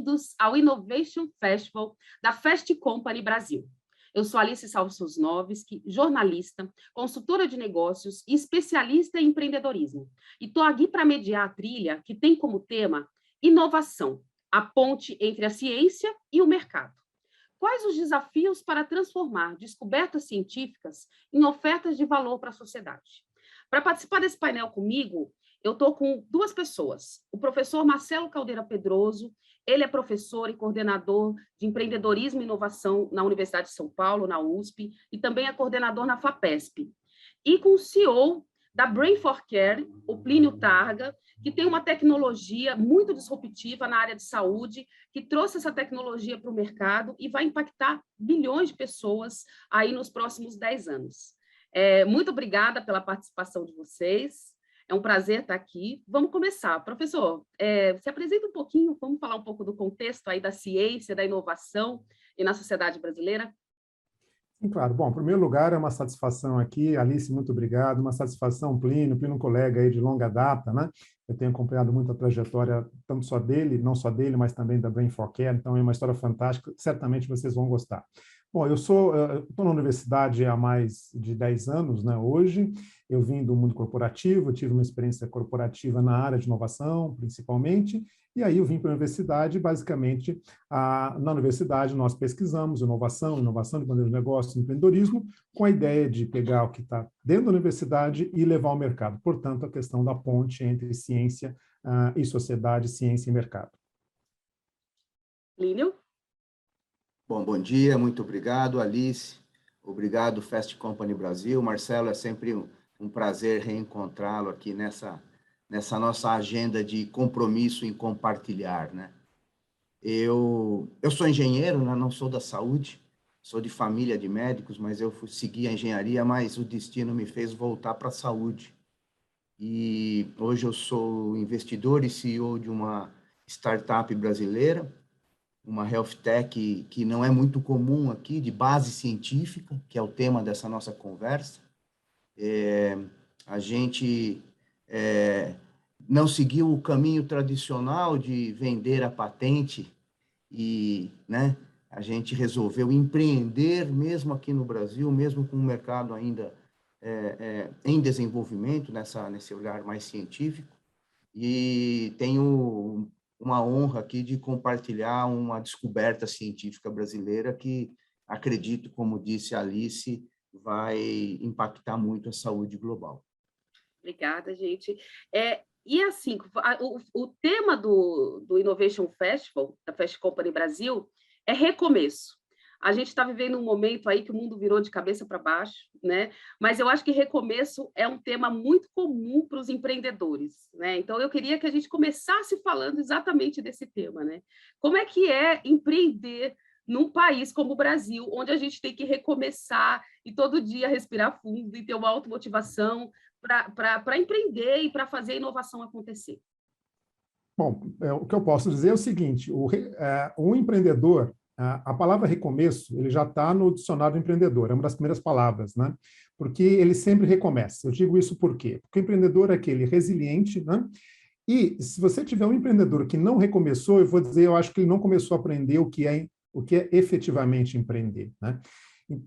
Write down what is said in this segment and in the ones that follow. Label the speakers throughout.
Speaker 1: bem-vindos ao Innovation Festival da Fast Company Brasil. Eu sou Alice Salsosnovski, jornalista, consultora de negócios e especialista em empreendedorismo. E estou aqui para mediar a trilha que tem como tema inovação, a ponte entre a ciência e o mercado. Quais os desafios para transformar descobertas científicas em ofertas de valor para a sociedade? Para participar desse painel comigo, eu estou com duas pessoas. O professor Marcelo Caldeira Pedroso, ele é professor e coordenador de empreendedorismo e inovação na Universidade de São Paulo, na USP, e também é coordenador na FAPESP. E com o CEO da Brain for Care, o Plínio Targa, que tem uma tecnologia muito disruptiva na área de saúde, que trouxe essa tecnologia para o mercado e vai impactar bilhões de pessoas aí nos próximos 10 anos. Muito obrigada pela participação de vocês. É um prazer estar aqui. Vamos começar. Professor, se apresenta um pouquinho, vamos falar um pouco do contexto aí da ciência, da inovação e na sociedade brasileira?
Speaker 2: Sim, claro. Bom, em primeiro lugar, é uma satisfação aqui. Alice, muito obrigado. Uma satisfação, Plínio, um colega aí de longa data, né? Eu tenho acompanhado muito a trajetória, tanto só dele, não só dele, mas também da Brain for Care, então é uma história fantástica, certamente vocês vão gostar. Bom, eu estou na universidade há mais de 10 anos, né, hoje. Eu vim do mundo corporativo, tive uma experiência corporativa na área de inovação, principalmente, e aí eu vim para a universidade, basicamente, na universidade nós pesquisamos inovação de modelo de negócio, empreendedorismo, com a ideia de pegar o que está dentro da universidade e levar ao mercado. Portanto, a questão da ponte entre ciência e sociedade, ciência e mercado.
Speaker 1: Plínio?
Speaker 3: Bom dia, muito obrigado, Alice. Obrigado, Fast Company Brasil. Marcelo, é sempre um prazer reencontrá-lo aqui nessa nossa agenda de compromisso em compartilhar, né? Eu sou engenheiro, né? Não sou da saúde, sou de família de médicos, mas eu segui a engenharia, mas o destino me fez voltar para a saúde. E hoje eu sou investidor e CEO de uma startup brasileira, uma health tech que não é muito comum aqui, de base científica, que é o tema dessa nossa conversa. A gente não seguiu o caminho tradicional de vender a patente e, né, a gente resolveu empreender mesmo aqui no Brasil, mesmo com o mercado ainda em desenvolvimento, nesse olhar mais científico, e tenho uma honra aqui de compartilhar uma descoberta científica brasileira que, acredito, como disse a Alice, vai impactar muito a saúde global.
Speaker 1: Obrigada, gente. E assim, o tema do Innovation Festival, da Fast Company Brasil, é recomeço. A gente está vivendo um momento aí que o mundo virou de cabeça para baixo, né? Mas eu acho que recomeço é um tema muito comum para os empreendedores, né? Então, eu queria que a gente começasse falando exatamente desse tema, né? Como é que é empreender num país como o Brasil, onde a gente tem que recomeçar e todo dia respirar fundo e ter uma automotivação para empreender e para fazer a inovação acontecer?
Speaker 2: Bom, o que eu posso dizer é o seguinte, um empreendedor, a palavra recomeço, ele já está no dicionário do empreendedor, é uma das primeiras palavras, né? Porque ele sempre recomeça. Eu digo isso por quê? Porque o empreendedor é aquele resiliente, né? E se você tiver um empreendedor que não recomeçou, eu vou dizer, eu acho que ele não começou a aprender o que é efetivamente empreender, né?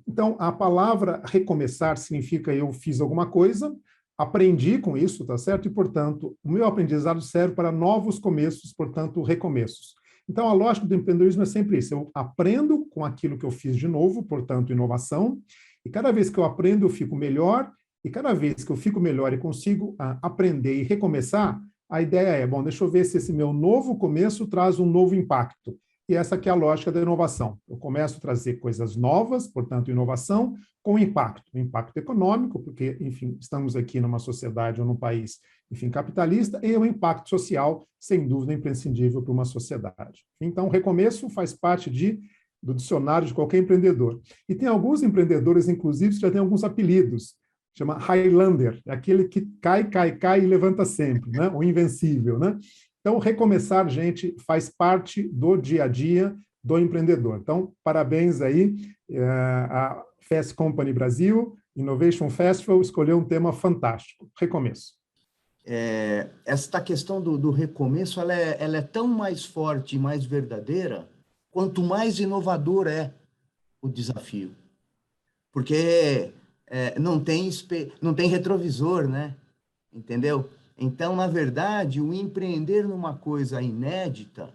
Speaker 2: Então, a palavra recomeçar significa eu fiz alguma coisa, aprendi com isso, tá certo? E, portanto, o meu aprendizado serve para novos começos, portanto, recomeços. Então, a lógica do empreendedorismo é sempre isso. Eu aprendo com aquilo que eu fiz de novo, portanto, inovação, e cada vez que eu aprendo, eu fico melhor, e cada vez que eu fico melhor e consigo aprender e recomeçar, a ideia é, bom, deixa eu ver se esse meu novo começo traz um novo impacto. E essa aqui é a lógica da inovação. Eu começo a trazer coisas novas, portanto, inovação, com impacto econômico, porque, enfim, estamos aqui numa sociedade ou num país, enfim, capitalista, e o impacto social, sem dúvida, imprescindível para uma sociedade. Então, o recomeço faz parte do dicionário de qualquer empreendedor. E tem alguns empreendedores, inclusive, que já têm alguns apelidos, chama Highlander, é aquele que cai e levanta sempre, né? O invencível, né? Então, recomeçar, gente, faz parte do dia a dia do empreendedor. Então, parabéns aí, a Fast Company Brasil, Innovation Festival, escolheu um tema fantástico, recomeço.
Speaker 3: esta questão do recomeço, ela é tão mais forte e mais verdadeira quanto mais inovador é o desafio. Porque não tem retrovisor, né? Entendeu? Então, na verdade, o empreender numa coisa inédita,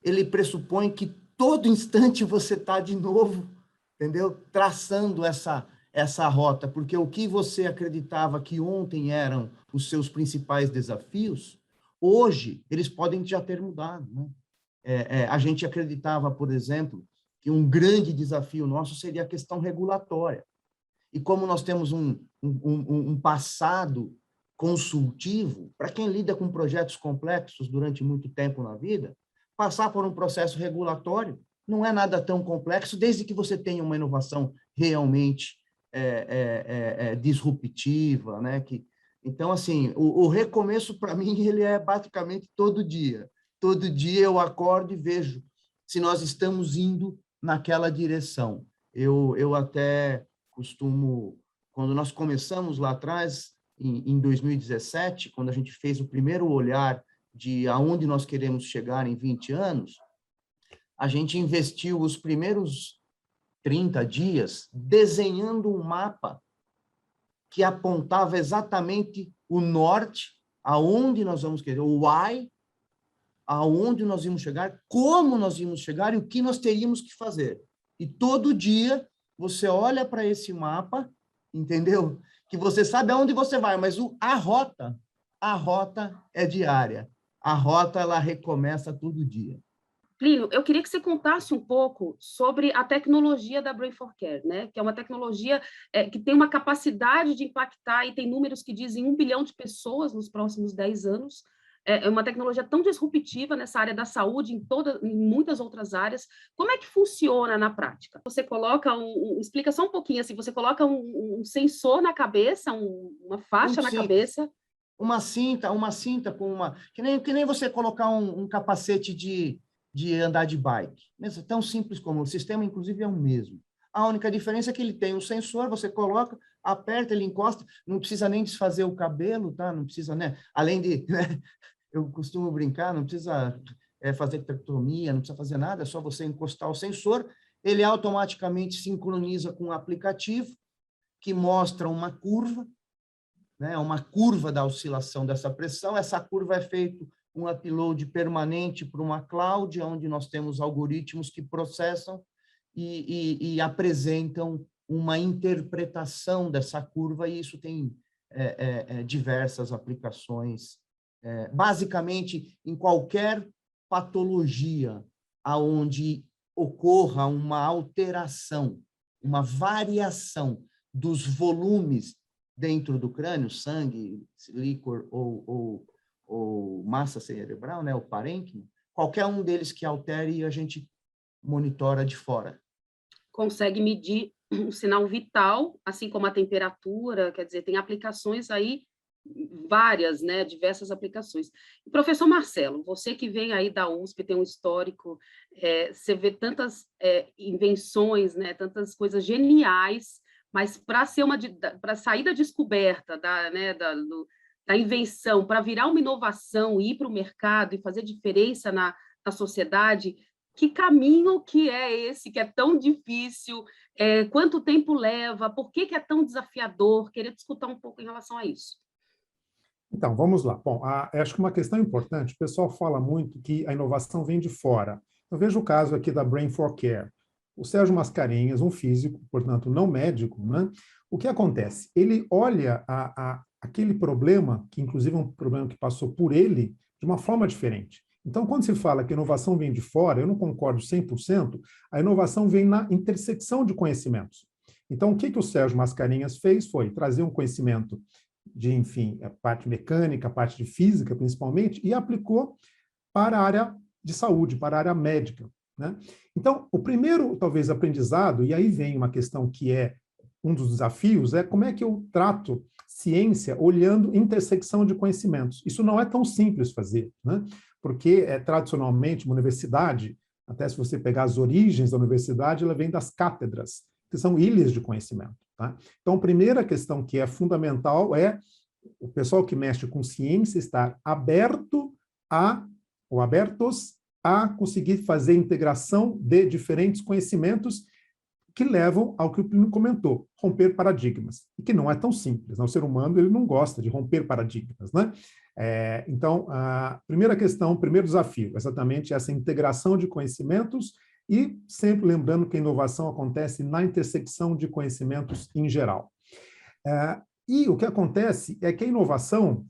Speaker 3: ele pressupõe que todo instante você está de novo, entendeu? Traçando essa rota, porque o que você acreditava que ontem eram os seus principais desafios, hoje eles podem já ter mudado, né? A gente acreditava, por exemplo, que um grande desafio nosso seria a questão regulatória. E como nós temos um passado consultivo, para quem lida com projetos complexos durante muito tempo na vida, passar por um processo regulatório não é nada tão complexo, desde que você tenha uma inovação realmente disruptiva, né? Então, assim, o recomeço, para mim, ele é basicamente todo dia. Todo dia eu acordo e vejo se nós estamos indo naquela direção. Eu até costumo, quando nós começamos lá atrás, em 2017, quando a gente fez o primeiro olhar de aonde nós queremos chegar em 20 anos, a gente investiu os primeiros 30 dias desenhando um mapa que apontava exatamente o norte, aonde nós vamos querer, o why, aonde nós íamos chegar, como nós íamos chegar e o que nós teríamos que fazer. E todo dia você olha para esse mapa, entendeu? Que você sabe aonde você vai, mas a rota é diária. A rota, ela recomeça todo dia.
Speaker 1: Plínio, eu queria que você contasse um pouco sobre a tecnologia da Brain for Care, né? Que é uma tecnologia que tem uma capacidade de impactar, e tem números que dizem 1 bilhão de pessoas nos próximos 10 anos. É uma tecnologia tão disruptiva nessa área da saúde, em muitas outras áreas. Como é que funciona na prática? Você coloca explica só um pouquinho, assim, você coloca um sensor na cabeça, uma faixa na cabeça.
Speaker 3: Uma cinta com uma... Que nem você colocar um capacete de andar de bike. Tão simples como o sistema, inclusive, é o mesmo. A única diferença é que ele tem um sensor, você coloca, aperta, ele encosta, não precisa nem desfazer o cabelo, tá? Não precisa, né? Além de... Né? Eu costumo brincar, não precisa fazer traqueotomia, não precisa fazer nada, é só você encostar o sensor, ele automaticamente sincroniza com o aplicativo, que mostra uma curva, né? Uma curva da oscilação dessa pressão. Essa curva é feito um upload permanente para uma cloud, onde nós temos algoritmos que processam e apresentam uma interpretação dessa curva, e isso tem diversas aplicações. Basicamente, em qualquer patologia onde ocorra uma alteração, uma variação dos volumes dentro do crânio, sangue, líquor ou massa cerebral, né, o parênquima, qualquer um deles que altere, a gente monitora de fora.
Speaker 1: Consegue medir o sinal vital, assim como a temperatura, quer dizer, tem aplicações aí, várias, né, diversas aplicações. E, professor Marcelo, você que vem aí da USP, tem um histórico, você vê tantas invenções, né, tantas coisas geniais, mas para sair da descoberta, da invenção, para virar uma inovação, ir para o mercado e fazer diferença na sociedade, que caminho que é esse, que é tão difícil, quanto tempo leva, por que é tão desafiador? Queria discutir um pouco em relação a isso.
Speaker 2: Então, vamos lá. Bom, acho que uma questão importante, o pessoal fala muito que a inovação vem de fora. Eu vejo o caso aqui da Brain for Care. O Sérgio Mascarenhas, um físico, portanto, não médico, né? O que acontece? Ele olha aquele problema, que inclusive é um problema que passou por ele, de uma forma diferente. Então, quando se fala que a inovação vem de fora, eu não concordo 100%, a inovação vem na intersecção de conhecimentos. Então, o que o Sérgio Mascarenhas fez foi trazer um conhecimento de, enfim, a parte mecânica, a parte de física, principalmente, e aplicou para a área de saúde, para a área médica, né? Então, o primeiro, talvez, aprendizado, e aí vem uma questão que é um dos desafios, é como é que eu trato ciência olhando intersecção de conhecimentos. Isso não é tão simples fazer, né? Porque, tradicionalmente, uma universidade, até se você pegar as origens da universidade, ela vem das cátedras, que são ilhas de conhecimento. Tá? Então, a primeira questão que é fundamental é o pessoal que mexe com ciência está aberto a, ou abertos a conseguir fazer integração de diferentes conhecimentos que levam ao que o Plínio comentou, romper paradigmas, e que não é tão simples, né? O ser humano ele não gosta de romper paradigmas, né? Então, a primeira questão, o primeiro desafio, exatamente essa integração de conhecimentos e sempre lembrando que a inovação acontece na intersecção de conhecimentos em geral. E o que acontece é que a inovação,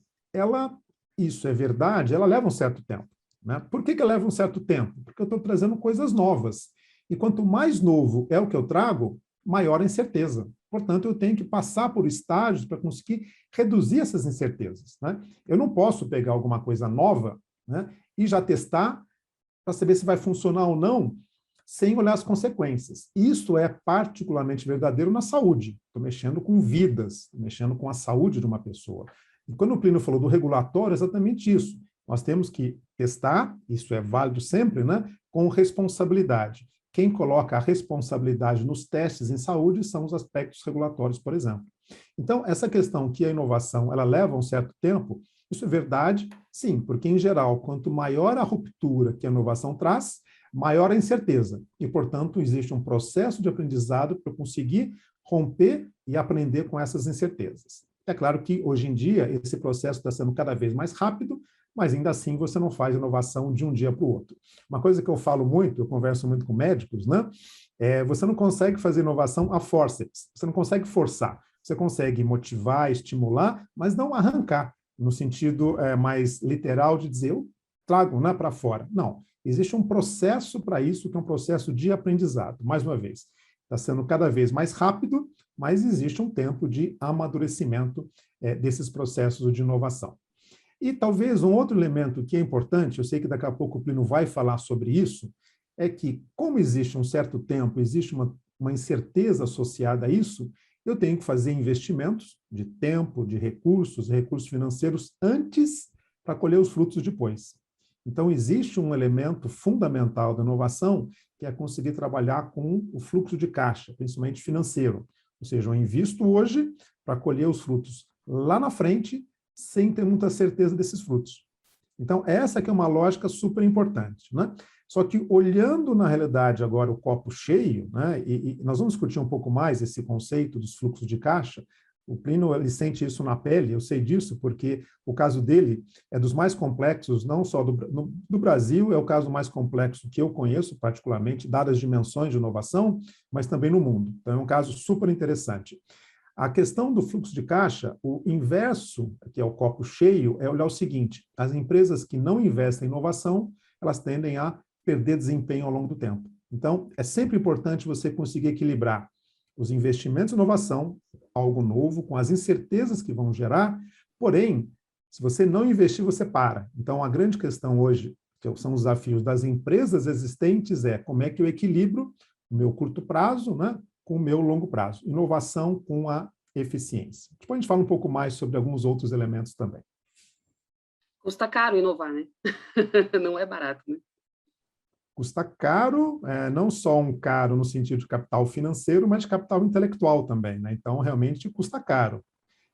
Speaker 2: isso é verdade, ela leva um certo tempo, né? Por que ela leva um certo tempo? Porque eu estou trazendo coisas novas. E quanto mais novo é o que eu trago, maior a incerteza. Portanto, eu tenho que passar por estágios para conseguir reduzir essas incertezas, né? Eu não posso pegar alguma coisa nova, né, e já testar para saber se vai funcionar ou não, sem olhar as consequências. Isso é particularmente verdadeiro na saúde. Estou mexendo com vidas, estou mexendo com a saúde de uma pessoa. E quando o Plínio falou do regulatório, é exatamente isso. Nós temos que testar, isso é válido sempre, né, com responsabilidade. Quem coloca a responsabilidade nos testes em saúde são os aspectos regulatórios, por exemplo. Então, essa questão que a inovação ela leva um certo tempo, isso é verdade? Sim, porque, em geral, quanto maior a ruptura que a inovação traz, maior a incerteza. E, portanto, existe um processo de aprendizado para conseguir romper e aprender com essas incertezas. É claro que, hoje em dia, esse processo está sendo cada vez mais rápido, mas ainda assim você não faz inovação de um dia para o outro. Uma coisa que eu falo muito, eu converso muito com médicos, né? Você não consegue fazer inovação a forceps, você não consegue forçar, você consegue motivar, estimular, mas não arrancar, no sentido mais literal de dizer, eu trago, né, para fora. Não, existe um processo para isso, que é um processo de aprendizado. Mais uma vez, está sendo cada vez mais rápido, mas existe um tempo de amadurecimento desses processos de inovação. E talvez um outro elemento que é importante, eu sei que daqui a pouco o Plínio vai falar sobre isso, é que, como existe um certo tempo, existe uma incerteza associada a isso, eu tenho que fazer investimentos de tempo, de recursos financeiros antes para colher os frutos depois. Então, existe um elemento fundamental da inovação, que é conseguir trabalhar com o fluxo de caixa, principalmente financeiro. Ou seja, eu invisto hoje para colher os frutos lá na frente, sem ter muita certeza desses frutos. Então, essa que é uma lógica super importante, né? Só que, olhando na realidade agora o copo cheio, né, e nós vamos discutir um pouco mais esse conceito dos fluxos de caixa, o Plínio ele sente isso na pele, eu sei disso, porque o caso dele é dos mais complexos, não só do Brasil, é o caso mais complexo que eu conheço, particularmente, dadas as dimensões de inovação, mas também no mundo. Então, é um caso super interessante. A questão do fluxo de caixa, o inverso, que é o copo cheio, é olhar o seguinte: as empresas que não investem em inovação, elas tendem a perder desempenho ao longo do tempo. Então, é sempre importante você conseguir equilibrar os investimentos em inovação, algo novo, com as incertezas que vão gerar, porém, se você não investir, você para. Então, a grande questão hoje, que são os desafios das empresas existentes, é como é que eu equilibro o meu curto prazo, né, com o meu longo prazo. Inovação com a eficiência. Depois a gente fala um pouco mais sobre alguns outros elementos também.
Speaker 1: Custa caro inovar, né? Não é barato, né?
Speaker 2: Custa caro, não só um caro no sentido de capital financeiro, mas de capital intelectual também, né? Então, realmente custa caro.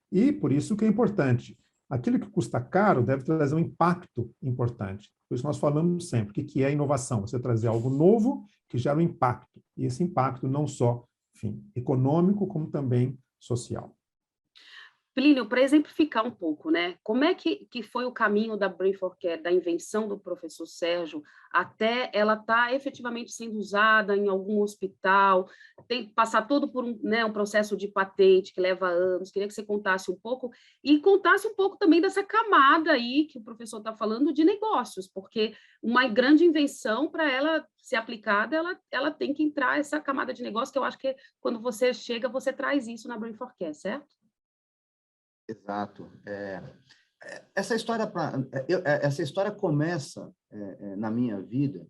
Speaker 2: E por isso que é importante. Aquilo que custa caro deve trazer um impacto importante. Por isso nós falamos sempre, o que é inovação? Você trazer algo novo que gera um impacto. E esse impacto não só, enfim, econômico, como também social.
Speaker 1: Plínio, para exemplificar um pouco, né? Como é que foi o caminho da Brain for Care, da invenção do professor Sérgio, até ela estar efetivamente sendo usada em algum hospital, tem que passar todo por um processo de patente que leva anos. Queria que você contasse um pouco e contasse um pouco também dessa camada aí que o professor está falando de negócios, porque uma grande invenção, para ela ser aplicada, ela tem que entrar essa camada de negócio, que eu acho que quando você chega, você traz isso na Brain for Care, certo?
Speaker 3: Exato. Essa história começa na minha vida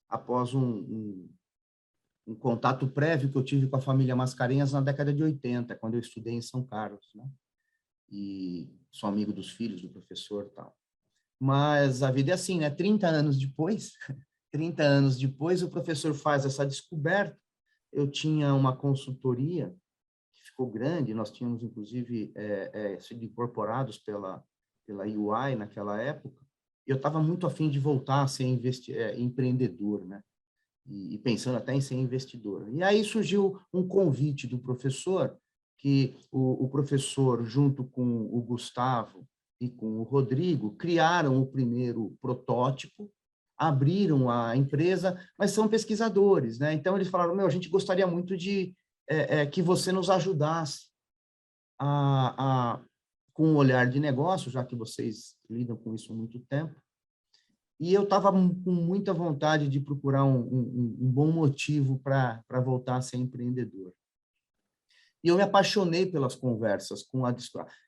Speaker 3: após um contato prévio que eu tive com a família Mascarenhas na década de 80, quando eu estudei em São Carlos, né? E sou amigo dos filhos do professor e tal. Mas a vida é assim, né? 30 anos depois, o professor faz essa descoberta. Eu tinha uma consultoria ficou grande, nós tínhamos, inclusive, sido incorporados pela UI naquela época, e eu estava muito afim de voltar a ser empreendedor, né? E pensando até em ser investidor. E aí surgiu um convite do professor, que o professor, junto com o Gustavo e com o Rodrigo, criaram o primeiro protótipo, abriram a empresa, mas são pesquisadores, né? Então, eles falaram, a gente gostaria muito de que você nos ajudasse com um olhar de negócio, já que vocês lidam com isso há muito tempo. E eu estava com muita vontade de procurar um bom motivo para voltar a ser empreendedor. E eu me apaixonei pelas conversas com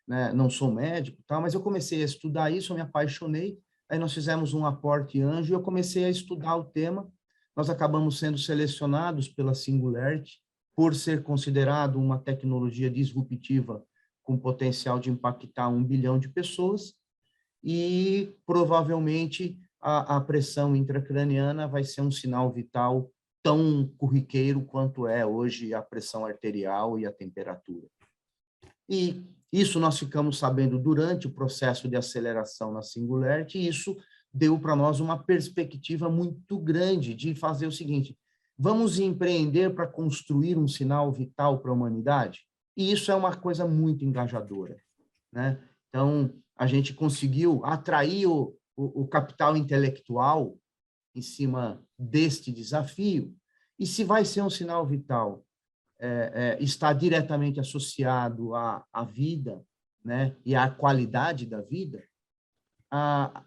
Speaker 3: né? Não sou médico, mas eu comecei a estudar isso, eu me apaixonei. Aí nós fizemos um aporte anjo e eu comecei a estudar o tema. Nós acabamos sendo selecionados pela Singularity por ser considerado uma tecnologia disruptiva com potencial de impactar 1 bilhão de pessoas, e provavelmente a pressão intracraniana vai ser um sinal vital tão corriqueiro quanto é hoje a pressão arterial e a temperatura. E isso nós ficamos sabendo durante o processo de aceleração na Singularity, e isso deu para nós uma perspectiva muito grande de fazer o seguinte: vamos empreender para construir um sinal vital para a humanidade? E isso é uma coisa muito engajadora, né? Então, a gente conseguiu atrair o capital intelectual em cima deste desafio, e se vai ser um sinal vital, está diretamente associado à vida, né, e à qualidade da vida,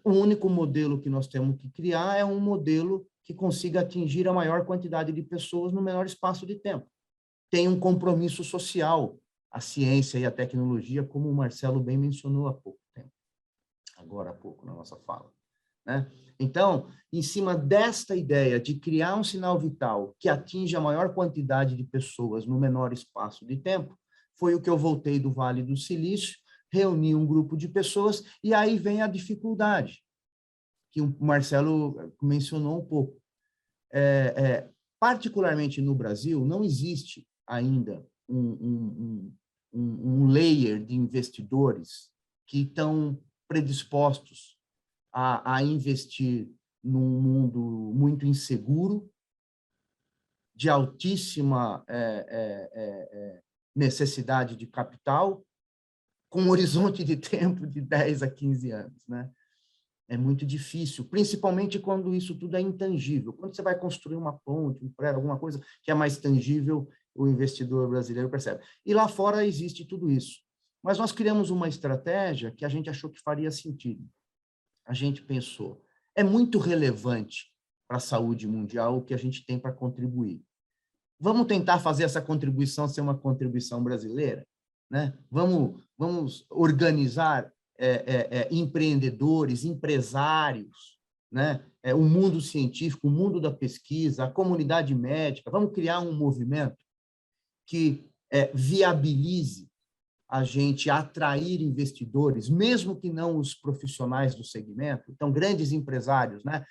Speaker 3: o único modelo que nós temos que criar é um modelo que consiga atingir a maior quantidade de pessoas no menor espaço de tempo. Tem um compromisso social, a ciência e a tecnologia, como o Marcelo bem mencionou há pouco tempo, agora há pouco na nossa fala, né? Então, em cima desta ideia de criar um sinal vital que atinja a maior quantidade de pessoas no menor espaço de tempo, foi o que eu voltei do Vale do Silício, reuni um grupo de pessoas, e aí vem a dificuldade, que o Marcelo mencionou um pouco. Particularmente no Brasil, não existe ainda um layer de investidores que estão predispostos a investir num mundo muito inseguro, de altíssima necessidade de capital, com um horizonte de tempo de 10 a 15 anos, né? É muito difícil, principalmente quando isso tudo é intangível. Quando você vai construir uma ponte, um prédio, alguma coisa que é mais tangível, o investidor brasileiro percebe. E lá fora existe tudo isso. Mas nós criamos uma estratégia que a gente achou que faria sentido. A gente pensou, é muito relevante para a saúde mundial o que a gente tem para contribuir. Vamos tentar fazer essa contribuição ser uma contribuição brasileira, né? Vamos organizar empreendedores, empresários, né? O mundo científico, o mundo da pesquisa, a comunidade médica. Vamos criar um movimento que viabilize a gente atrair investidores, mesmo que não os profissionais do segmento, então grandes empresários, né?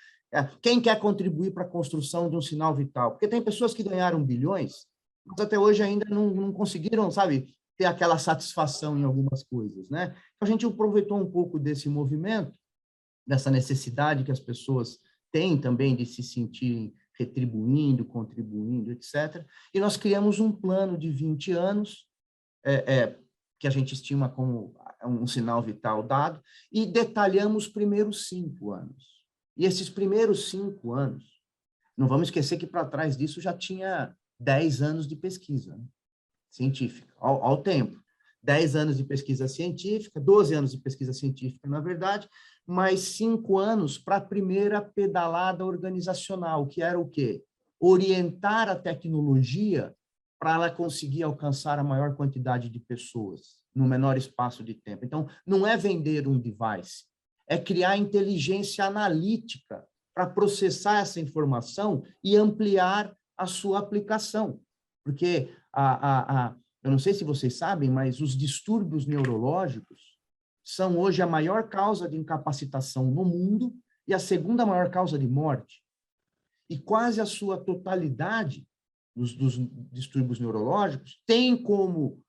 Speaker 3: Quem quer contribuir para a construção de um sinal vital? Porque tem pessoas que ganharam bilhões, mas até hoje ainda não conseguiram, sabe, ter aquela satisfação em algumas coisas, né? Então, a gente aproveitou um pouco desse movimento, dessa necessidade que as pessoas têm também de se sentirem retribuindo, contribuindo, etc. E nós criamos um plano de 20 anos, que a gente estima como um sinal vital dado, e detalhamos os primeiros 5 anos. E esses primeiros 5 anos, não vamos esquecer que para trás disso já tinha 10 anos de pesquisa, né, científica, ao tempo. 10 anos de pesquisa científica, 12 anos de pesquisa científica, na verdade, mais 5 anos para a primeira pedalada organizacional, que era o quê? Orientar a tecnologia para ela conseguir alcançar a maior quantidade de pessoas no menor espaço de tempo. Então, não é vender um device, é criar inteligência analítica para processar essa informação e ampliar a sua aplicação. Porque, eu não sei se vocês sabem, mas os distúrbios neurológicos são hoje a maior causa de incapacitação no mundo e a segunda maior causa de morte. E quase a sua totalidade dos distúrbios neurológicos tem como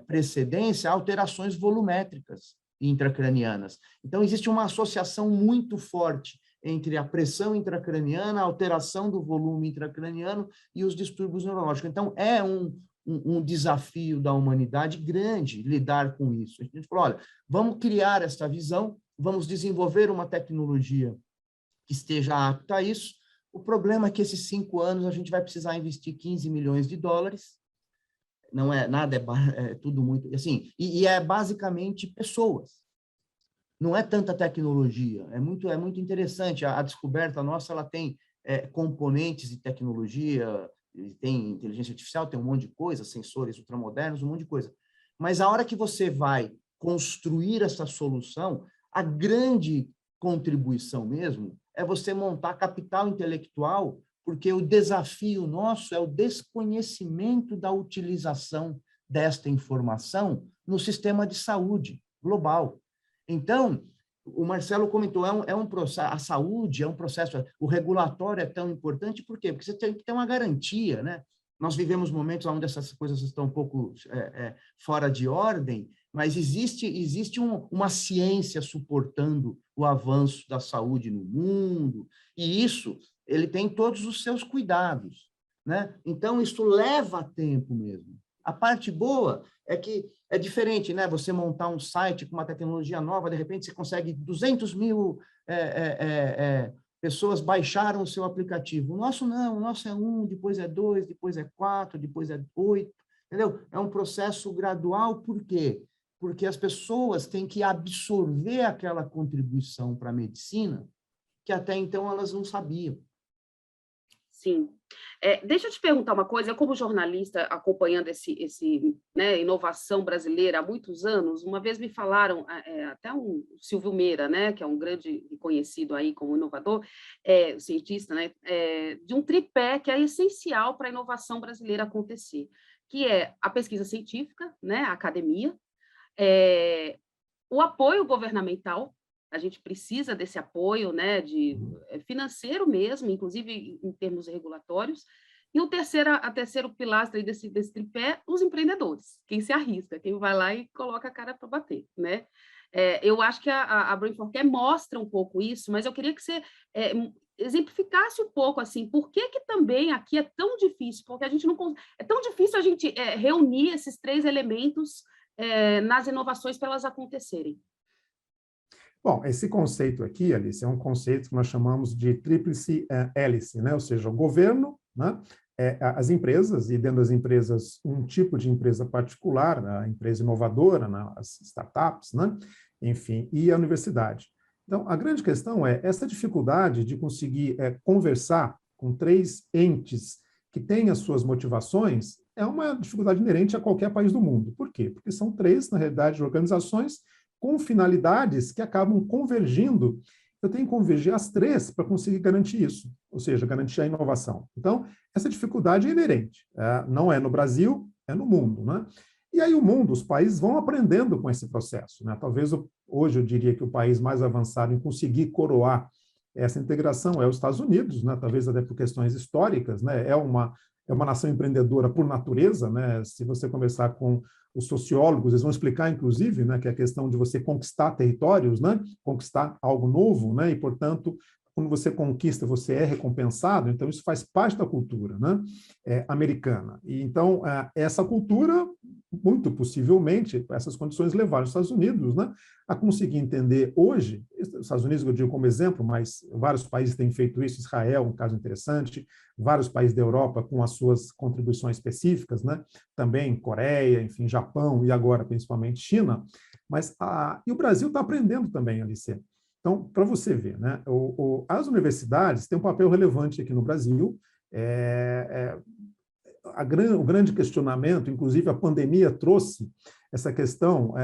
Speaker 3: precedência a alterações volumétricas intracranianas. Então, existe uma associação muito forte entre a pressão intracraniana, a alteração do volume intracraniano e os distúrbios neurológicos. Então, é um desafio da humanidade grande lidar com isso. A gente falou, olha, vamos criar essa visão, vamos desenvolver uma tecnologia que esteja apta a isso. O problema é que esses 5 anos a gente vai precisar investir 15 milhões de dólares, não é nada, é tudo muito, assim, e é basicamente pessoas, não é tanta tecnologia, é muito interessante, a descoberta nossa, ela tem componentes de tecnologia, tem inteligência artificial, tem um monte de coisa, sensores ultramodernos, um monte de coisa, mas a hora que você vai construir essa solução, a grande contribuição mesmo é você montar capital intelectual, porque o desafio nosso é o desconhecimento da utilização desta informação no sistema de saúde global. Então, o Marcelo comentou, a saúde é um processo, o regulatório é tão importante, por quê? Porque você tem que ter uma garantia, né? Nós vivemos momentos onde essas coisas estão um pouco fora de ordem, mas existe uma ciência suportando o avanço da saúde no mundo, e isso ele tem todos os seus cuidados, né? Então, isso leva tempo mesmo. A parte boa é que é diferente, né? Você montar um site com uma tecnologia nova, de repente você consegue 200 mil pessoas baixaram o seu aplicativo. O nosso não, o nosso é 1, depois é 2, depois é 4, depois é 8, entendeu? É um processo gradual, por quê? Porque as pessoas têm que absorver aquela contribuição para a medicina que até então elas não sabiam.
Speaker 1: Sim. Deixa eu te perguntar uma coisa, eu como jornalista acompanhando né, inovação brasileira há muitos anos, uma vez me falaram, até o Silvio Meira, né, que é um grande conhecido aí como inovador, cientista, né, de um tripé que é essencial para a inovação brasileira acontecer, que é a pesquisa científica, né, a academia, o apoio governamental, a gente precisa desse apoio, né, financeiro mesmo, inclusive em termos regulatórios, e o terceiro pilastre desse tripé, os empreendedores, quem se arrisca, quem vai lá e coloca a cara para bater, né? Eu acho que a Brain for Care mostra um pouco isso, mas eu queria que você exemplificasse um pouco, assim, por que também aqui é tão difícil, porque a gente não é tão difícil a gente reunir esses 3 elementos nas inovações para elas acontecerem.
Speaker 2: Bom, esse conceito aqui, Alice, é um conceito que nós chamamos de tríplice hélice, né? Ou seja, o governo, né? As empresas, e dentro das empresas, um tipo de empresa particular, a empresa inovadora, né? As startups, né? Enfim, e a universidade. Então, a grande questão é essa dificuldade de conseguir conversar com 3 entes que têm as suas motivações, é uma dificuldade inerente a qualquer país do mundo. Por quê? Porque são 3, na realidade, organizações com finalidades que acabam convergindo. Eu tenho que convergir as 3 para conseguir garantir isso, ou seja, garantir a inovação. Então, essa dificuldade é inerente. Não é no Brasil, é no mundo, né? E aí o mundo, os países vão aprendendo com esse processo, né? Talvez hoje eu diria que o país mais avançado em conseguir coroar essa integração é os Estados Unidos, né? Talvez até por questões históricas, né? É uma nação empreendedora por natureza, né? Se você conversar com os sociólogos, eles vão explicar, inclusive, né, que é a questão de você conquistar territórios, né, conquistar algo novo, né, e, portanto, quando você conquista, você é recompensado, então isso faz parte da cultura, né, americana. E, então, essa cultura, muito possivelmente, essas condições levaram os Estados Unidos, né, a conseguir entender hoje, os Estados Unidos eu digo como exemplo, mas vários países têm feito isso, Israel, um caso interessante, vários países da Europa com as suas contribuições específicas, né, também Coreia, enfim, Japão e agora principalmente China, mas e o Brasil está aprendendo também, Alice. Então, para você ver, né, as universidades têm um papel relevante aqui no Brasil. O grande questionamento, inclusive a pandemia trouxe essa questão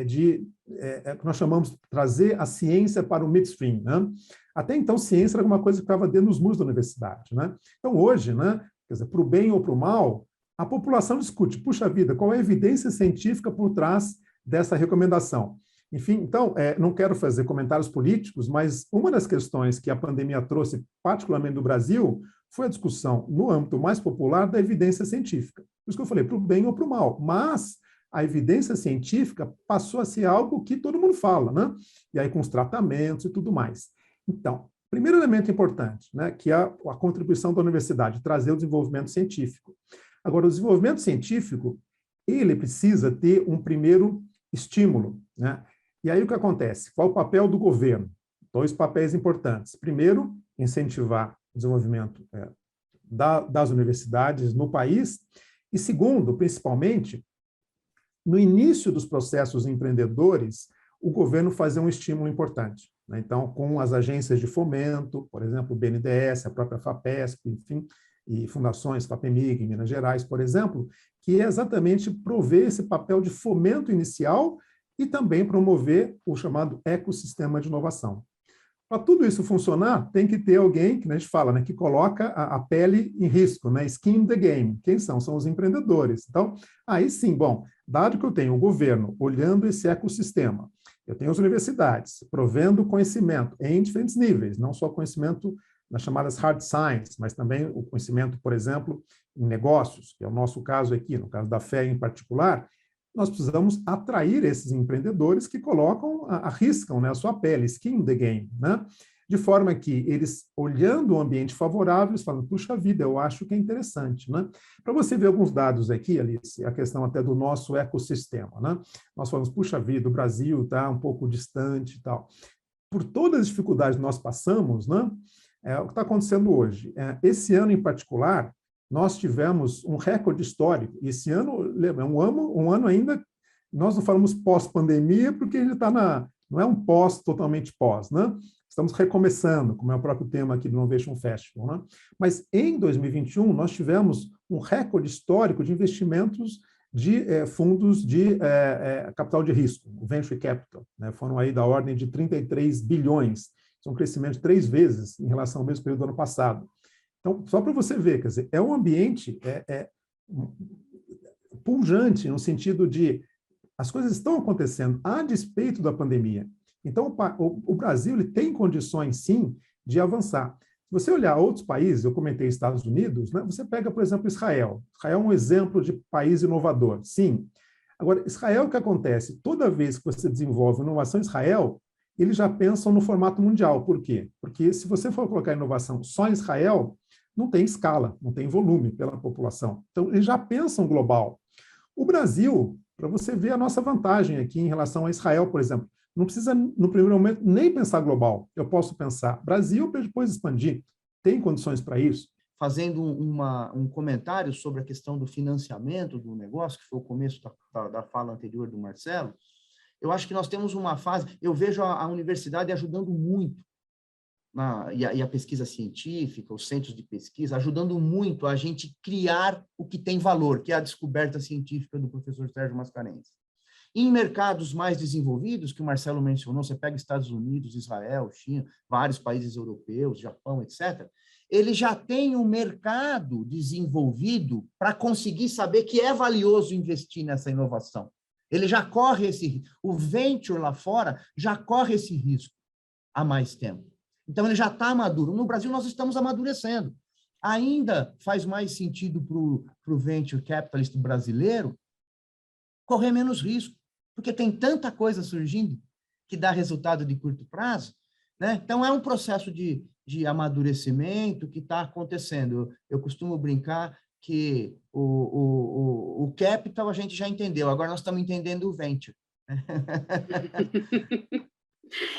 Speaker 2: que nós chamamos de trazer a ciência para o midstream, né? Até então, ciência era uma coisa que estava dentro dos muros da universidade, né? Então, hoje, né, quer dizer, para o bem ou para o mal, a população discute, puxa vida, qual é a evidência científica por trás dessa recomendação? Enfim, então, não quero fazer comentários políticos, mas uma das questões que a pandemia trouxe, particularmente no Brasil, foi a discussão, no âmbito mais popular, da evidência científica. Por isso que eu falei, para o bem ou para o mal. Mas a evidência científica passou a ser algo que todo mundo fala, né? E aí com os tratamentos e tudo mais. Então, primeiro elemento importante, né, que é a contribuição da universidade, trazer o desenvolvimento científico. Agora, o desenvolvimento científico, ele precisa ter um primeiro estímulo, né? E aí o que acontece? Qual o papel do governo? Dois papéis importantes. Primeiro, incentivar o desenvolvimento das universidades no país. E segundo, principalmente, no início dos processos empreendedores, o governo fazer um estímulo importante, né? Então, com as agências de fomento, por exemplo, o BNDES, a própria FAPESP, enfim, e fundações, FAPEMIG, em Minas Gerais, por exemplo, que é exatamente prover esse papel de fomento inicial e também promover o chamado ecossistema de inovação. Para tudo isso funcionar, tem que ter alguém, que a gente fala, né, que coloca a pele em risco, né, skin in the game. Quem são? São os empreendedores. Então, aí sim, bom, dado que eu tenho o governo olhando esse ecossistema, eu tenho as universidades provendo conhecimento em diferentes níveis, não só conhecimento nas chamadas hard science, mas também o conhecimento, por exemplo, em negócios, que é o nosso caso aqui, no caso da FEA em particular. Nós precisamos atrair esses empreendedores que colocam, arriscam, né, a sua pele, skin in the game, né? De forma que eles, olhando o ambiente favorável, eles falam, puxa vida, eu acho que é interessante, né? Para você ver alguns dados aqui, Alice, a questão até do nosso ecossistema, né? Nós falamos, puxa vida, o Brasil está um pouco distante e tal. Por todas as dificuldades que nós passamos, né? O que está acontecendo hoje. Esse ano, em particular, nós tivemos um recorde histórico. E esse ano é um ano ainda, nós não falamos pós-pandemia, porque a gente está não é um pós totalmente pós, né? Estamos recomeçando, como é o próprio tema aqui do Innovation Festival, né? Mas em 2021, nós tivemos um recorde histórico de investimentos de fundos de capital de risco, o Venture Capital, né? Foram aí da ordem de 33 bilhões, é um crescimento de 3 vezes em relação ao mesmo período do ano passado. Então, só para você ver, quer dizer, é um ambiente pujante, no sentido de as coisas estão acontecendo a despeito da pandemia. Então, o Brasil ele tem condições, sim, de avançar. Se você olhar outros países, eu comentei Estados Unidos, né, você pega, por exemplo, Israel. Israel é um exemplo de país inovador, sim. Agora, Israel, o que acontece? Toda vez que você desenvolve inovação em Israel, eles já pensam no formato mundial. Por quê? Porque se você for colocar inovação só em Israel, não tem escala, não tem volume pela população. Então, eles já pensam global. O Brasil, para você ver a nossa vantagem aqui em relação a Israel, por exemplo, não precisa, no primeiro momento, nem pensar global. Eu posso pensar Brasil para depois expandir. Tem condições para isso?
Speaker 3: Fazendo um comentário sobre a questão do financiamento do negócio, que foi o começo da fala anterior do Marcelo, eu acho que nós temos uma fase, eu vejo a universidade ajudando muito, e a pesquisa científica, os centros de pesquisa, ajudando muito a gente criar o que tem valor, que é a descoberta científica do professor Sérgio Mascarenhas. Em mercados mais desenvolvidos, que o Marcelo mencionou, você pega Estados Unidos, Israel, China, vários países europeus, Japão, etc., ele já tem um mercado desenvolvido para conseguir saber que é valioso investir nessa inovação. Ele já corre esse risco. O venture lá fora já corre esse risco há mais tempo. Então, ele já está maduro. No Brasil, nós estamos amadurecendo. Ainda faz mais sentido para o venture capitalist brasileiro correr menos risco, porque tem tanta coisa surgindo que dá resultado de curto prazo, né? Então, é um processo de amadurecimento que está acontecendo. Eu costumo brincar que o capital a gente já entendeu, agora nós estamos entendendo o venture.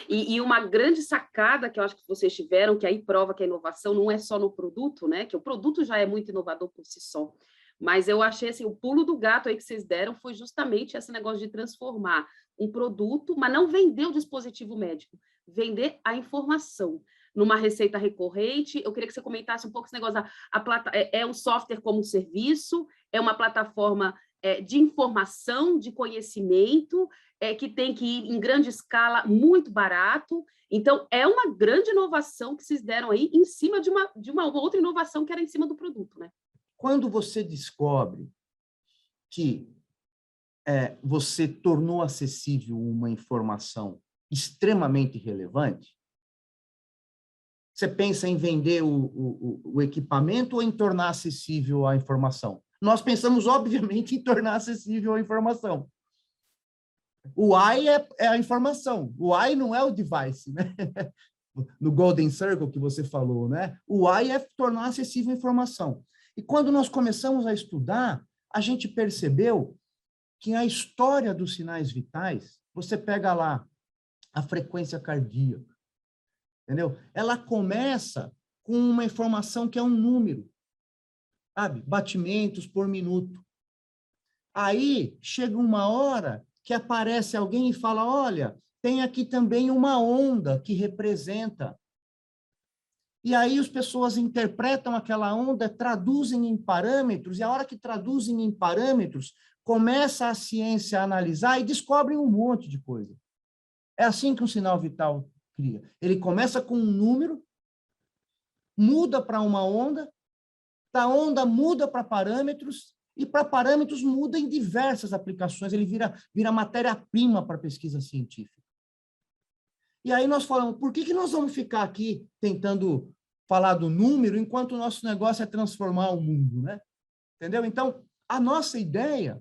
Speaker 1: E uma grande sacada que eu acho que vocês tiveram, que aí prova que a inovação não é só no produto, né? Que o produto já é muito inovador por si só. Mas eu achei assim, o pulo do gato aí que vocês deram foi justamente esse negócio de transformar um produto, mas não vender o dispositivo médico, vender a informação numa receita recorrente. Eu queria que você comentasse um pouco esse negócio é um software como um serviço, é uma plataforma de informação, de conhecimento, que tem que ir em grande escala, muito barato. Então, é uma grande inovação que vocês deram aí em cima de uma outra inovação que era em cima do produto, né?
Speaker 3: Quando você descobre que você tornou acessível uma informação extremamente relevante, você pensa em vender o equipamento ou em tornar acessível a informação? Nós pensamos, obviamente, em tornar acessível a informação. O I é a informação, o I não é o device, né? No Golden Circle que você falou, né? O I é tornar acessível a informação. E quando nós começamos a estudar, a gente percebeu que a história dos sinais vitais, você pega lá a frequência cardíaca, entendeu? Ela começa com uma informação que é um número, sabe? Batimentos por minuto. Aí chega uma hora que aparece alguém e fala, olha, tem aqui também uma onda que representa. E aí as pessoas interpretam aquela onda, traduzem em parâmetros, e a hora que traduzem em parâmetros, começa a ciência a analisar e descobrem um monte de coisa. É assim que um sinal vital cria. Ele começa com um número, muda para uma onda, da onda muda para parâmetros, e para parâmetros muda em diversas aplicações, ele vira matéria-prima para pesquisa científica. E aí nós falamos, por que nós vamos ficar aqui tentando falar do número enquanto o nosso negócio é transformar o mundo, né? Entendeu? Então, a nossa ideia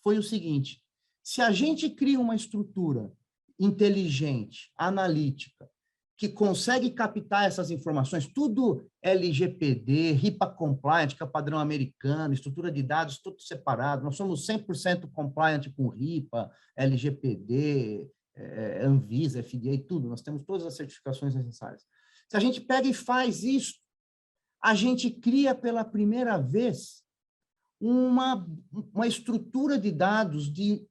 Speaker 3: foi o seguinte, se a gente cria uma estrutura inteligente, analítica, que consegue captar essas informações, tudo LGPD, HIPAA compliant, que é o padrão americano, estrutura de dados, tudo separado, nós somos 100% compliant com HIPAA, LGPD, Anvisa, FDA, tudo, nós temos todas as certificações necessárias. Se a gente pega e faz isso, a gente cria pela primeira vez uma estrutura de dados de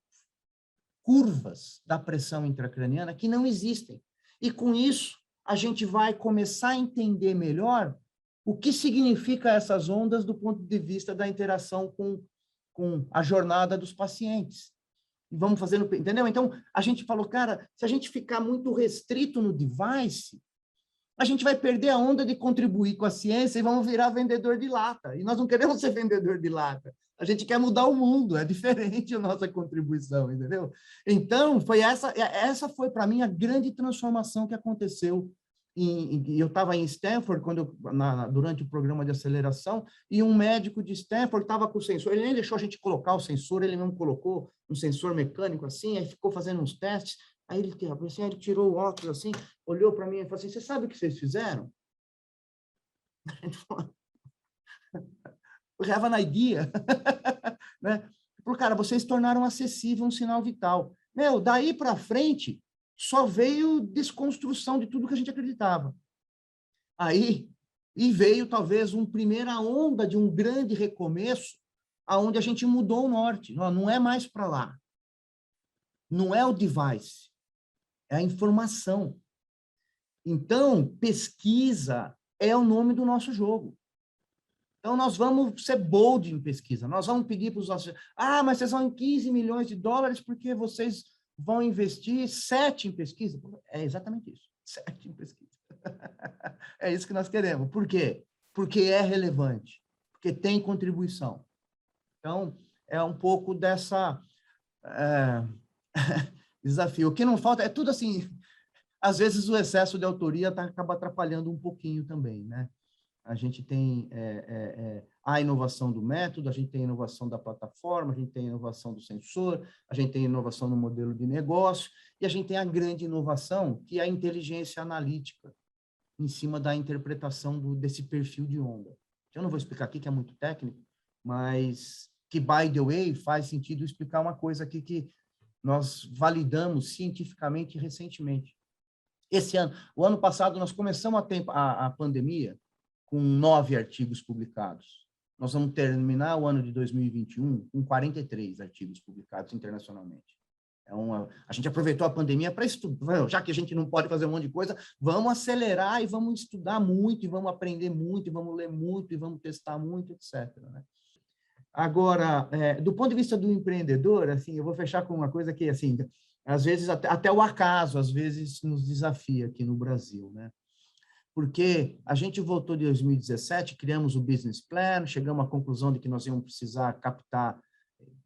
Speaker 3: curvas da pressão intracraniana que não existem. E com isso, a gente vai começar a entender melhor o que significa essas ondas do ponto de vista da interação com a jornada dos pacientes. E vamos fazendo, entendeu? Então, a gente falou, cara, se a gente ficar muito restrito no device, a gente vai perder a onda de contribuir com a ciência e vamos virar vendedor de lata. E nós não queremos ser vendedor de lata. A gente quer mudar o mundo, é diferente a nossa contribuição, entendeu? Então, essa foi para mim a grande transformação que aconteceu. Eu estava em Stanford durante o programa de aceleração e um médico de Stanford estava com o sensor, ele nem deixou a gente colocar o sensor, ele não colocou um sensor mecânico assim, aí ficou fazendo uns testes, aí ele tirou o óculos assim, olhou para mim e falou assim, você sabe o que vocês fizeram? We have an idea. Né? Falou, cara, vocês tornaram acessível um sinal vital. Meu, daí para frente, só veio desconstrução de tudo que a gente acreditava. Aí, e veio talvez uma primeira onda de um grande recomeço, aonde a gente mudou o norte. Não é mais para lá. Não é o device, é a informação. Então, pesquisa é o nome do nosso jogo. Então, nós vamos ser bold em pesquisa. Nós vamos pedir para os nossos... mas vocês vão em 15 milhões de dólares porque vocês vão investir 7 em pesquisa. É exatamente isso. 7 em pesquisa. É isso que nós queremos. Por quê? Porque é relevante. Porque tem contribuição. Então, é um pouco dessa desafio. O que não falta é tudo assim... Às vezes, o excesso de autoria acaba atrapalhando um pouquinho também, né? A gente tem a inovação do método, a gente tem a inovação da plataforma, a gente tem a inovação do sensor, a gente tem a inovação no modelo de negócio, e a gente tem a grande inovação, que é a inteligência analítica, em cima da interpretação desse perfil de onda. Eu não vou explicar aqui, que é muito técnico, mas que, by the way, faz sentido explicar uma coisa aqui que nós validamos cientificamente recentemente. O ano passado, nós começamos a pandemia, com 9 artigos publicados. Nós vamos terminar o ano de 2021 com 43 artigos publicados internacionalmente. A gente aproveitou a pandemia para estudar, já que a gente não pode fazer um monte de coisa, vamos acelerar e vamos estudar muito, e vamos aprender muito, e vamos ler muito, e vamos testar muito, etc. Né? Agora, do ponto de vista do empreendedor, assim, eu vou fechar com uma coisa que, assim, às vezes, até o acaso, às vezes, nos desafia aqui no Brasil, né? Porque a gente voltou de 2017, criamos o business plan, chegamos à conclusão de que nós íamos precisar captar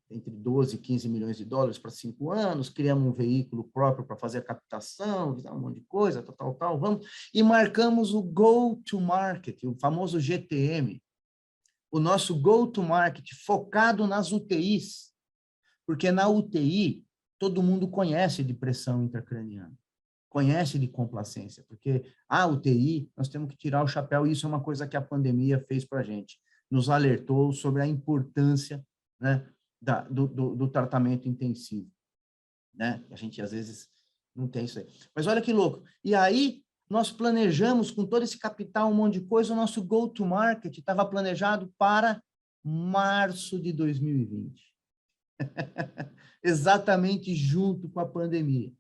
Speaker 3: entre 12 e 15 milhões de dólares para 5 anos, criamos um veículo próprio para fazer a captação, um monte de coisa, tal, vamos, e marcamos o go-to-market, o famoso GTM, o nosso go-to-market focado nas UTIs, porque na UTI todo mundo conhece de pressão intracraniana, conhece de complacência, porque a UTI, nós temos que tirar o chapéu, e isso é uma coisa que a pandemia fez para a gente, nos alertou sobre a importância, né, do tratamento intensivo, né? A gente, às vezes, não tem isso aí. Mas olha que louco. E aí, nós planejamos, com todo esse capital, um monte de coisa, o nosso go-to-market estava planejado para março de 2020. Exatamente junto com a pandemia.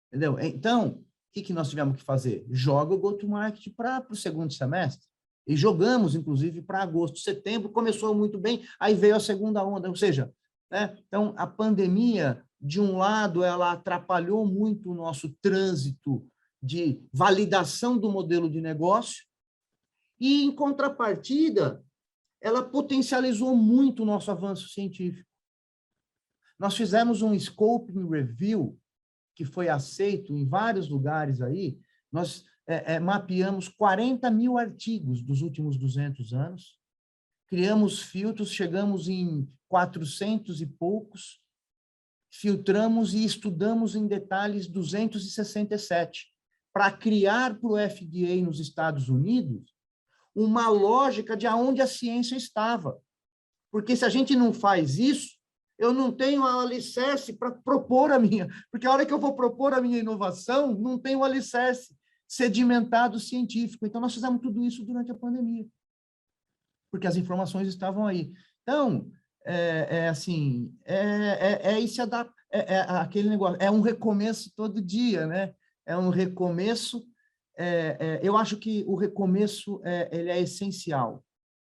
Speaker 3: Entendeu? Então, o que nós tivemos que fazer? Joga o go-to-market para o segundo semestre. E jogamos, inclusive, para agosto. Setembro começou muito bem, aí veio a segunda onda. Ou seja, né? Então, a pandemia, de um lado, ela atrapalhou muito o nosso trânsito de validação do modelo de negócio, e, em contrapartida, ela potencializou muito o nosso avanço científico. Nós fizemos um scoping review, que foi aceito em vários lugares aí, nós mapeamos 40 mil artigos dos últimos 200 anos, criamos filtros, chegamos em 400 e poucos, filtramos e estudamos em detalhes 267, para criar para o FDA nos Estados Unidos uma lógica de aonde a ciência estava. Porque se a gente não faz isso, eu não tenho a alicerce para propor a minha, porque a hora que eu vou propor a minha inovação, não tem o alicerce sedimentado científico. Então, nós fizemos tudo isso durante a pandemia, porque as informações estavam aí. Então, aquele negócio, é um recomeço todo dia, né? É um recomeço, eu acho que o recomeço ele é essencial,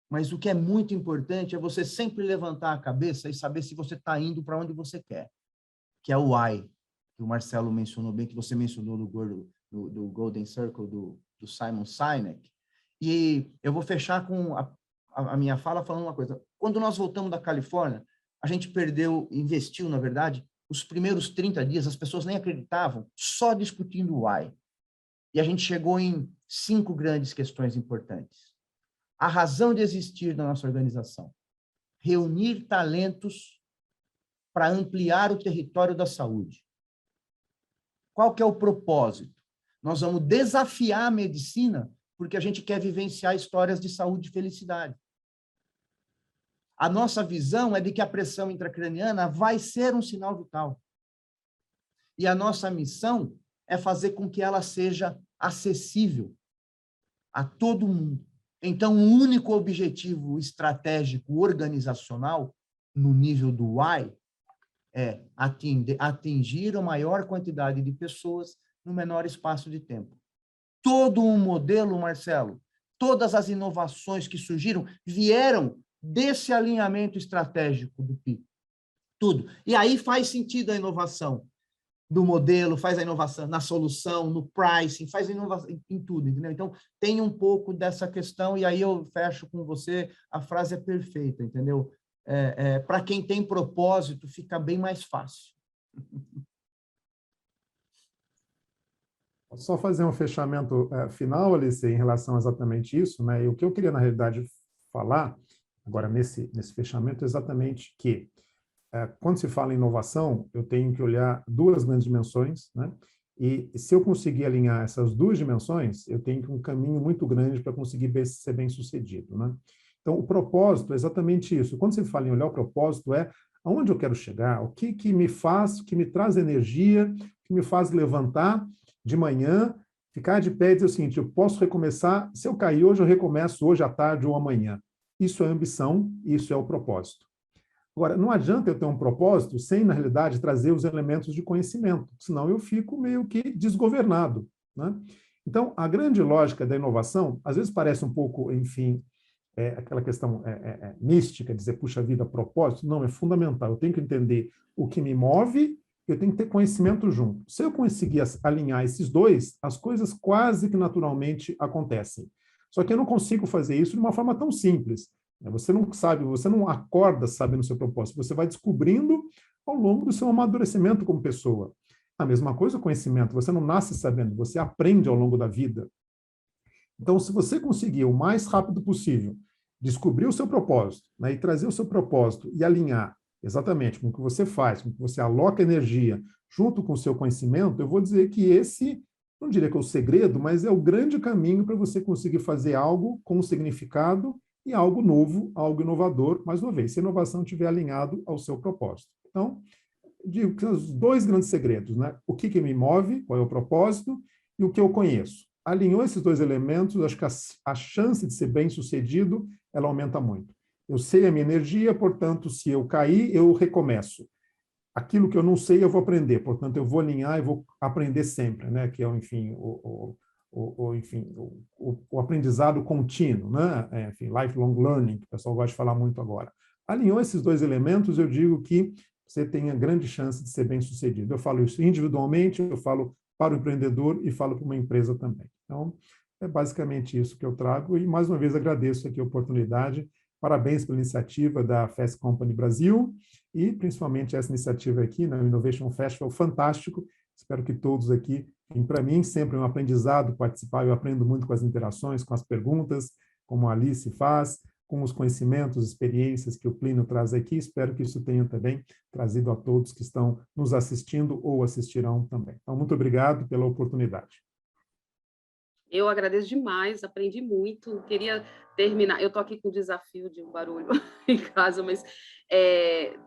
Speaker 3: mas o que é muito importante é você sempre levantar a cabeça e saber se você está indo para onde você quer, que é o why, que o Marcelo mencionou bem, que você mencionou do Golden Circle, do Simon Sinek. E eu vou fechar com a minha fala falando uma coisa. Quando nós voltamos da Califórnia, a gente investiu, na verdade, os primeiros 30 dias, as pessoas nem acreditavam, só discutindo o why. E a gente chegou em 5 grandes questões importantes. A razão de existir da nossa organização. Reunir talentos para ampliar o território da saúde. Qual que é o propósito? Nós vamos desafiar a medicina porque a gente quer vivenciar histórias de saúde e felicidade. A nossa visão é de que a pressão intracraniana vai ser um sinal vital. E a nossa missão é fazer com que ela seja acessível a todo mundo. Então, o único objetivo estratégico organizacional, no nível do why, é atingir a maior quantidade de pessoas no menor espaço de tempo. Todo um modelo, Marcelo, todas as inovações que surgiram vieram desse alinhamento estratégico do PI. Tudo. E aí faz sentido a inovação do modelo, faz a inovação na solução, no pricing, faz a inovação em tudo, entendeu? Então, tem um pouco dessa questão, e aí eu fecho com você, a frase é perfeita, entendeu? Para quem tem propósito, fica bem mais fácil.
Speaker 2: Só fazer um fechamento final, Alice, em relação a exatamente isso, né? E o que eu queria, na realidade, falar, agora nesse fechamento, é exatamente que, quando se fala em inovação, eu tenho que olhar 2 grandes dimensões, né? E se eu conseguir alinhar essas 2 dimensões, eu tenho um caminho muito grande para conseguir ser bem-sucedido, né? Então, o propósito é exatamente isso. Quando se fala em olhar o propósito, é aonde eu quero chegar, o que me faz, que me traz energia, que me faz levantar de manhã, ficar de pé e dizer o seguinte, eu posso recomeçar, se eu cair hoje, eu recomeço hoje à tarde ou amanhã. Isso é ambição, isso é o propósito. Agora, não adianta eu ter um propósito sem, na realidade, trazer os elementos de conhecimento, senão eu fico meio que desgovernado, né? Então, a grande lógica da inovação, às vezes parece um pouco, enfim, aquela questão mística, dizer, puxa vida, propósito, não, é fundamental, eu tenho que entender o que me move, eu tenho que ter conhecimento junto. Se eu conseguir alinhar esses 2, as coisas quase que naturalmente acontecem. Só que eu não consigo fazer isso de uma forma tão simples. Você não sabe, você não acorda sabendo o seu propósito, você vai descobrindo ao longo do seu amadurecimento como pessoa. A mesma coisa o conhecimento, você não nasce sabendo, você aprende ao longo da vida. Então, se você conseguir o mais rápido possível descobrir o seu propósito, né, e trazer o seu propósito e alinhar exatamente com o que você faz, com o que você aloca energia junto com o seu conhecimento, eu vou dizer que esse, não diria que é o segredo, mas é o grande caminho para você conseguir fazer algo com significado e algo novo, algo inovador, mais uma vez, se a inovação estiver alinhado ao seu propósito. Então, digo que são os dois grandes segredos, né? O que me move, qual é o propósito, e o que eu conheço. Alinhou esses dois elementos, acho que a chance de ser bem-sucedido, ela aumenta muito. Eu sei a minha energia, portanto, se eu cair, eu recomeço. Aquilo que eu não sei, eu vou aprender, portanto, eu vou alinhar e vou aprender sempre, né? Que é, enfim, o aprendizado contínuo, né? Enfim, lifelong learning, que o pessoal gosta de falar muito agora. Alinhou esses dois elementos, eu digo que você tem a grande chance de ser bem-sucedido. Eu falo isso individualmente, eu falo para o empreendedor e falo para uma empresa também. Então, é basicamente isso que eu trago e, mais uma vez, agradeço aqui a oportunidade. Parabéns pela iniciativa da Fast Company Brasil e, principalmente, essa iniciativa aqui, na Innovation Festival, fantástico. Espero que todos aqui, para mim, sempre é um aprendizado participar, eu aprendo muito com as interações, com as perguntas, como a Alice faz, com os conhecimentos, experiências que o Plínio traz aqui. Espero que isso tenha também trazido a todos que estão nos assistindo ou assistirão também. Então, muito obrigado pela oportunidade.
Speaker 1: Eu agradeço demais, aprendi muito. Queria terminar, eu estou aqui com o desafio de um barulho em casa, mas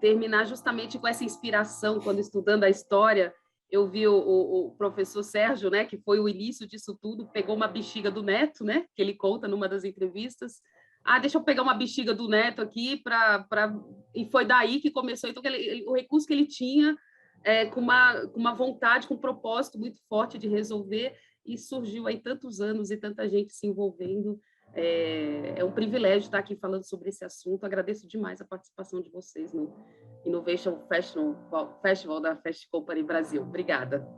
Speaker 1: terminar justamente com essa inspiração, quando estudando a história, eu vi o professor Sérgio, né, que foi o início disso tudo, pegou uma bexiga do neto, né, que ele conta numa das entrevistas. Deixa eu pegar uma bexiga do neto aqui, e foi daí que começou. Então, o recurso que ele tinha, com uma vontade, com um propósito muito forte de resolver, e surgiu aí tantos anos e tanta gente se envolvendo. É um privilégio estar aqui falando sobre esse assunto. Agradeço demais a participação de vocês no Innovation Festival da Fast Company Brasil. Obrigada.